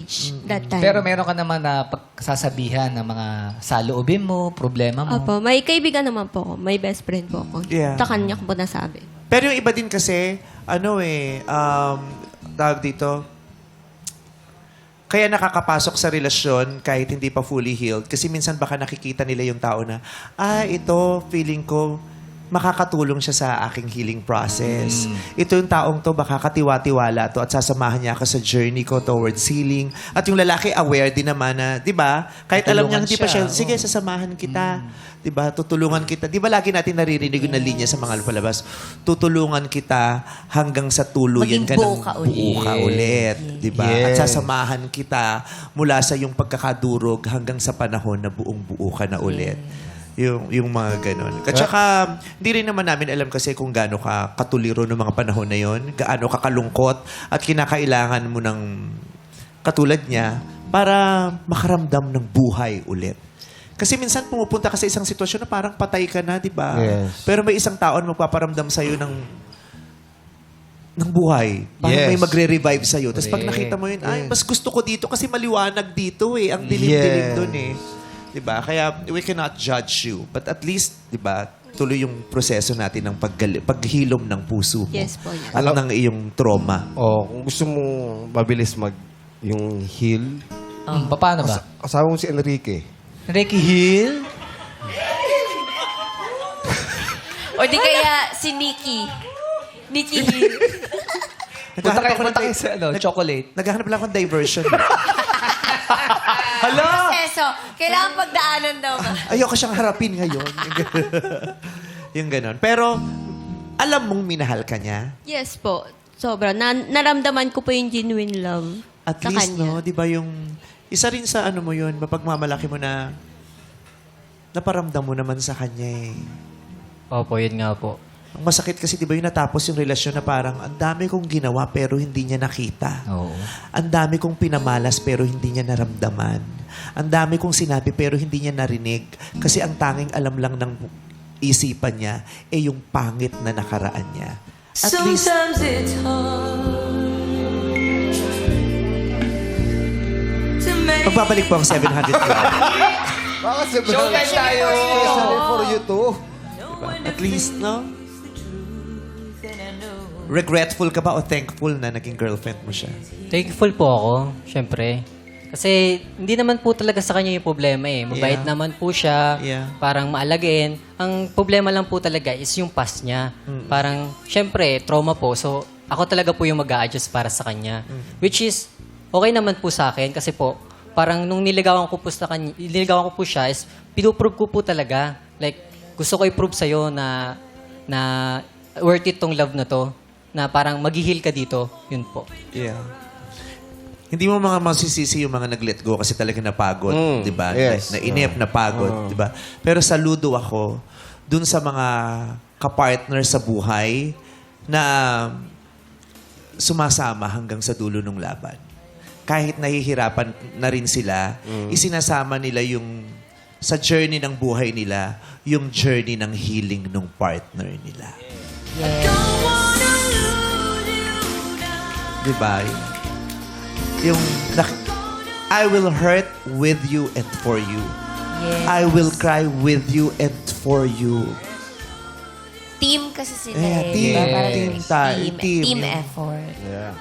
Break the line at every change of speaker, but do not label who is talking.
age that time.
Pero meron ka naman na pagsasabihan ng mga saloobin mo, problema mo.
Opo, may kaibigan naman po ako. May best friend po ako.
Yeah.
Sa kanya ko po nasabi.
Pero yung iba din kasi, tawag dito, kaya nakakapasok sa relasyon kahit hindi pa fully healed. Kasi minsan baka nakikita nila yung tao na, ito, feeling ko, makakatulong siya sa aking healing process. Ito yung taong to, baka katiwa-tiwala to at sasamahan niya ako sa journey ko towards healing. At yung lalaki aware din naman na, di ba? Kahit alam niya hindi pa siya, sige, sasamahan kita. Di ba? Tutulungan kita. Di ba lagi natin naririnig yung na linya sa mga palabas? Tutulungan kita hanggang sa tuluyan
Maging
ka
buo
ng
ka ulit.
buo ka ulit. Di ba?
Yes.
At sasamahan kita mula sa yung pagkakadurog hanggang sa panahon na buong-buo ka na ulit. Yung mga ganon. At saka, hindi rin naman namin alam kasi kung gaano ka katuliro ng mga panahon na yon, gaano ka kalungkot at kinakailangan mo ng katulad niya para makaramdam ng buhay ulit. Kasi minsan pumupunta ka sa isang sitwasyon na parang patay ka na, di ba?
Yes.
Pero may isang tao na magpaparamdam sa'yo ng buhay. Parang
Yes.
may magre-revive sa'yo. Tapos pag
Correct.
nakita mo yun, mas gusto ko dito kasi maliwanag dito eh. Ang dilim-dilim dun eh. Diba? Kaya we cannot judge you. But at least, diba, tuloy yung proseso natin ng paghilom ng puso mo.
Yes po, yan.
At ng iyong trauma.
Kung gusto mo mabilis yung heal,
Paano ba?
asawa mo si Enrique.
Ricky Hill?
O di kaya si Nikki. Nikki Hill.
Punta kayo
ako ng
sa chocolate.
Naghahanap lang akong diversion.
Proseso. Kailangan pagdaanan daw.
Ayoko siyang harapin ngayon. Yung ganon. Pero, alam mong minahal ka niya.
Yes po. Sobra. Naramdaman ko po yung genuine love
At
sa
least,
kanya.
no, di ba yung... Isa rin sa ano mo yun, mapagmamalaki mo na naparamdam mo naman sa kanya eh.
Opo, yun nga po.
Ang masakit kasi di ba yung natapos yung relasyon na parang ang dami kong ginawa pero hindi niya nakita.
Oo.
Ang dami kong pinamalas pero hindi niya naramdaman. Ang dami kong sinabi pero hindi niya narinig. Kasi ang tanging alam lang ng isipan niya ay yung pangit na nakaraan niya. At least,
Sometimes it's hard to make
pagbabalik po ang 700 Club.
Bakit sabi
Showtime tayo!
Especially for you too.
At least, no? Regretful ka ba o thankful na naging girlfriend mo siya?
Thankful po ako, syempre. Kasi hindi naman po talaga sa kanya yung problema eh. Mabait
Yeah.
naman po siya,
Yeah.
parang maalagain. Ang problema lang po talaga is yung past niya. Parang, syempre, trauma po. So, ako talaga po yung mag-a-adjust para sa kanya. Which is, okay naman po sa akin kasi po, parang nung niligawan ko po siya is, pinuprove ko po talaga. Like, gusto ko i-prove sa'yo na worth it tong love na to. Na parang mag-heal ka dito. Yun po.
Yeah. Hindi mo mga masisisi yung mga nag-let go kasi talaga napagod, di ba?
Yes.
Nainip, napagod, di ba? Pero saludo ako dun sa mga kapartner sa buhay na sumasama hanggang sa dulo ng laban. Kahit nahihirapan na rin sila, isinasama nila yung sa journey ng buhay nila, yung journey ng healing ng partner nila. Diba? Yung I will hurt with you and for you.
Yes.
I will cry with you and for you.
Team kasi sila
Yeah,
eh.
team.
Diba? Parang
Team tayo. Team.
Team effort.
Yeah.